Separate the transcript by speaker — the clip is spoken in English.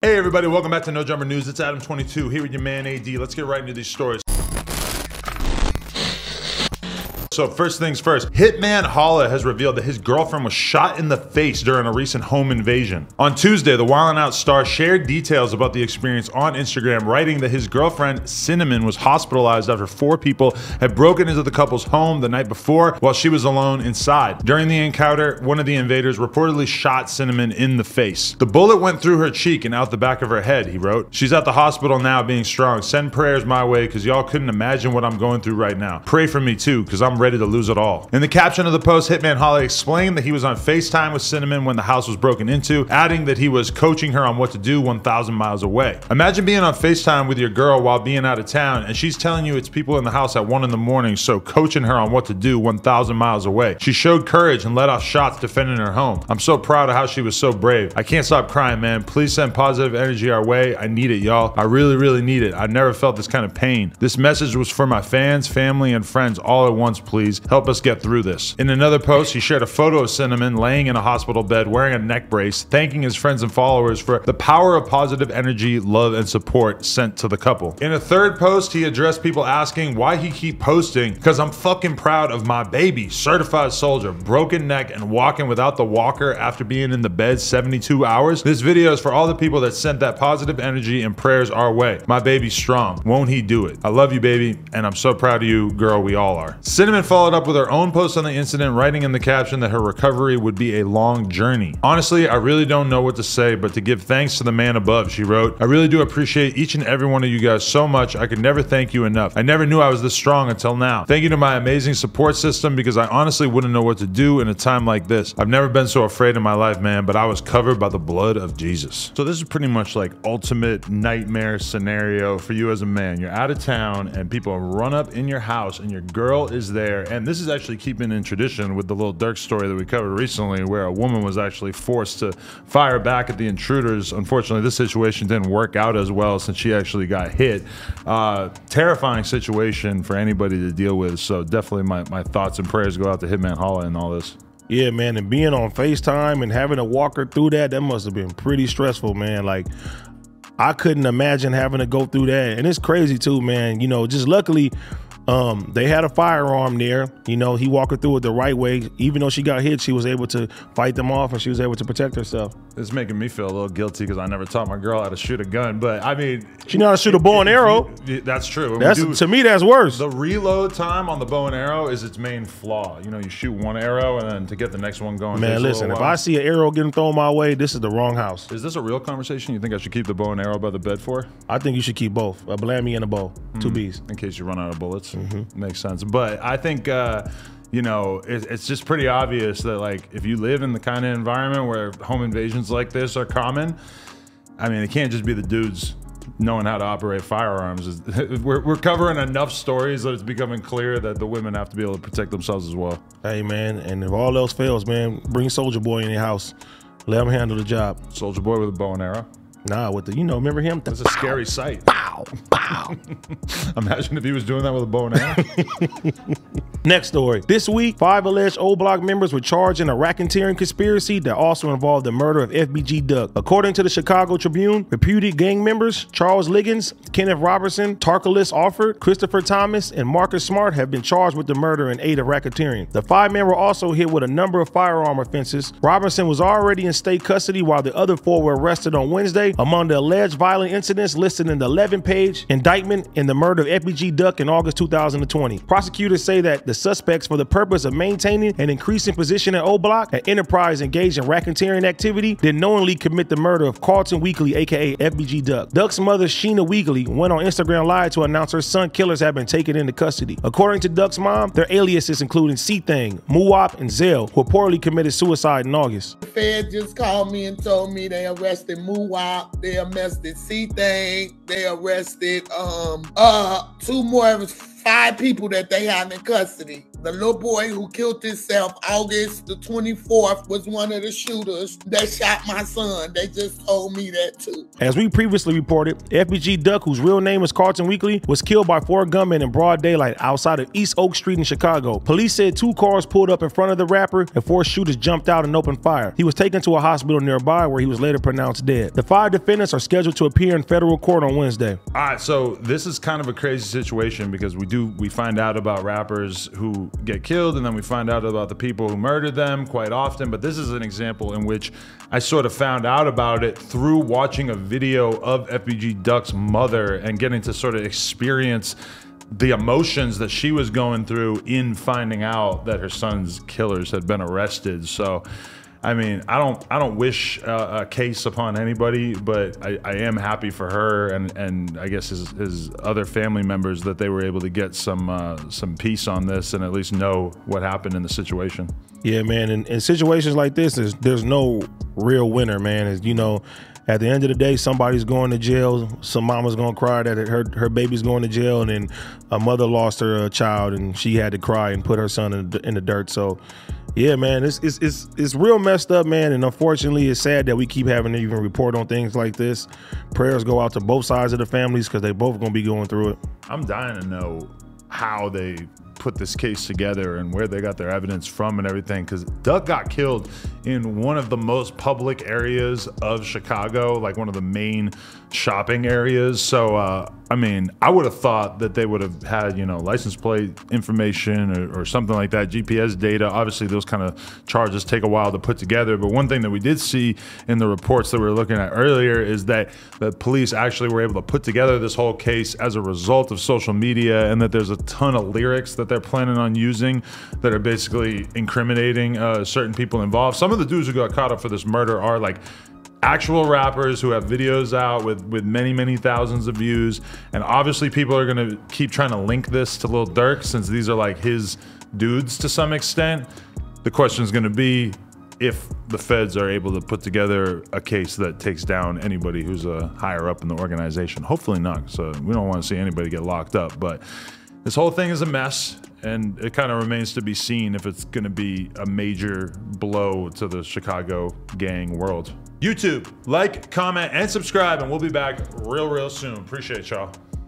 Speaker 1: Hey everybody, welcome back to No Jumper News. It's Adam22 here with your man AD. Let's get right into these stories. So first things first, Hitman Holla has revealed that his girlfriend was shot in the face during a recent home invasion. On Tuesday, the Wild 'N Out star shared details about the experience on Instagram, writing that his girlfriend Cinnamon was hospitalized after 4 people had broken into the couple's home the night before while she was alone inside. During the encounter, one of the invaders reportedly shot Cinnamon in the face. The bullet went through her cheek and out the back of her head, he wrote. She's at the hospital now being strong. Send prayers my way because y'all couldn't imagine what I'm going through right now. Pray for me too because I'm ready to lose it all. In the caption of the post, Hitman Holla explained that he was on FaceTime with Cinnamon when the house was broken into, adding that he was coaching her on what to do 1,000 miles away. Imagine being on FaceTime with your girl while being out of town and she's telling you it's people in the house at 1 in the morning, so coaching her on what to do 1,000 miles away. She showed courage and let off shots defending her home. I'm so proud of how she was so brave. I can't stop crying, man. Please send positive energy our way. I need it, y'all. I really need it. I've never felt this kind of pain. This message was for my fans, family, and friends all at once, please. Help us get through this. In another post, he shared a photo of Cinnamon laying in a hospital bed wearing a neck brace, thanking his friends and followers for the power of positive energy, love, and support sent to the couple. In a third post, he addressed people asking why he keep posting, because I'm fucking proud of my baby, certified soldier, broken neck, and walking without the walker after being in the bed 72 hours. This video is for all the people that sent that positive energy and prayers our way. My baby's strong. Won't he do it? I love you, baby, and I'm so proud of you, girl. We all are. Cinnamon followed up with her own post on the incident, writing in the caption that her recovery would be a long journey. Honestly, I really don't know what to say, but to give thanks to the man above, she wrote. I really do appreciate each and every one of you guys so much. I could never thank you enough. I never knew I was this strong until now. Thank you to my amazing support system because I honestly wouldn't know what to do in a time like this. I've never been so afraid in my life, man, but I was covered by the blood of Jesus. So this is pretty much like ultimate nightmare scenario for you as a man. You're out of town and people run up in your house and your girl is there, and this is actually keeping in tradition with the Lil Durk story that we covered recently where a woman was actually forced to fire back at the intruders. Unfortunately, this situation didn't work out as well since she actually got hit. Terrifying situation for anybody to deal with, so definitely my thoughts and prayers go out to Hitman Holla and all this.
Speaker 2: Yeah, man, and being on FaceTime and having to walk her through that must have been pretty stressful, man. Like, I couldn't imagine having to go through that. And it's crazy too, man. You know, just luckily, they had a firearm there. You know, he walked her through it the right way. Even though she got hit, she was able to fight them off and she was able to protect herself.
Speaker 1: It's making me feel a little guilty because I never taught my girl how to shoot a gun. But I mean,
Speaker 2: she know how to shoot a bow and arrow.
Speaker 1: That's true.
Speaker 2: To me, that's worse.
Speaker 1: The reload time on the bow and arrow is its main flaw. You know, you shoot one arrow and then to get the next one going.
Speaker 2: Man, listen, if I see an arrow getting thrown my way, this is the wrong house.
Speaker 1: Is this a real conversation? You think I should keep the bow and arrow by the bed for?
Speaker 2: I think you should keep both. A blammy and a bow. 2 B's.
Speaker 1: In case you run out of bullets. Makes sense. But I think, you know, it's just pretty obvious that, like, if you live in the kind of environment where home invasions like this are common, I mean, it can't just be the dudes knowing how to operate firearms. We're covering enough stories that it's becoming clear that the women have to be able to protect themselves as well.
Speaker 2: Hey, man, and if all else fails, man, bring Soldier Boy in your house. Let him handle the job.
Speaker 1: Soldier Boy with a bow and arrow?
Speaker 2: Nah, with the, you know, remember him?
Speaker 1: That's a scary sight.
Speaker 2: Pow, pow.
Speaker 1: Imagine if he was doing that with a bow and arrow.
Speaker 2: Next story. This week, 5 alleged O Block members were charged in a racketeering conspiracy that also involved the murder of FBG Duck. According to the Chicago Tribune, reputed gang members Charles Liggins, Kenneth Robertson, Tarkalis Alford, Christopher Thomas, and Marcus Smart have been charged with the murder and aid of racketeering. The 5 men were also hit with a number of firearm offenses. Robinson was already in state custody while the other 4 were arrested on Wednesday. Among the alleged violent incidents listed in the 11-page indictment in the murder of FBG Duck in August 2020. Prosecutors say that the suspects, for the purpose of maintaining an increasing position at O Block, an enterprise engaged in racketeering activity, did knowingly commit the murder of Carlton Weekly, aka FBG Duck. Duck's mother, Sheena Weekly, went on Instagram Live to announce her son killers have been taken into custody. According to Duck's mom, their aliases including C-Thing, Muwop, and Zell, who reportedly committed suicide in August.
Speaker 3: The Fed just called me and told me they arrested Muwop, they arrested C-Thing, they arrested 2 more, 5 people that they have in custody. The little boy who killed himself August the 24th was one of the shooters that shot my son. They just told me that too.
Speaker 2: As we previously reported, FBG Duck, whose real name is Carlton Weekly, was killed by 4 gunmen in broad daylight outside of East Oak Street in Chicago. Police said 2 cars pulled up in front of the rapper and 4 shooters jumped out and opened fire. He was taken to a hospital nearby where he was later pronounced dead. The 5 defendants are scheduled to appear in federal court on Wednesday.
Speaker 1: All right, so this is kind of a crazy situation because we find out about rappers who get killed and then we find out about the people who murdered them quite often, but this is an example in which I sort of found out about it through watching a video of FBG Duck's mother and getting to sort of experience the emotions that she was going through in finding out that her son's killers had been arrested. So I mean, I don't wish a case upon anybody, but I am happy for her and I guess his other family members that they were able to get some peace on this and at least know what happened in the situation.
Speaker 2: Yeah, man. In situations like this, there's no real winner, man. As you know, at the end of the day, somebody's going to jail. Some mama's gonna cry that her baby's going to jail, and then a mother lost her child and she had to cry and put her son in the dirt. So yeah, man, it's real messed up, man, and unfortunately it's sad that we keep having to even report on things like this. Prayers go out to both sides of the families because they both gonna be going through it.
Speaker 1: I'm dying to know how they put this case together and where they got their evidence from and everything, because Duck got killed in one of the most public areas of Chicago, like one of the main shopping areas. So I mean, I would have thought that they would have had, you know, license plate information or something like that, GPS data. Obviously those kind of charges take a while to put together, but one thing that we did see in the reports that we were looking at earlier is that the police actually were able to put together this whole case as a result of social media, and that there's a ton of lyrics that they're planning on using that are basically incriminating certain people involved. Some of the dudes who got caught up for this murder are like actual rappers who have videos out with many thousands of views, and obviously people are gonna keep trying to link this to Lil Durk since these are like his dudes to some extent. The question is gonna be if the feds are able to put together a case that takes down anybody who's higher up in the organization. Hopefully not, so we don't want to see anybody get locked up, but this whole thing is a mess, and it kind of remains to be seen if it's going to be a major blow to the Chicago gang world. YouTube, like, comment, and subscribe, and we'll be back real soon. Appreciate y'all.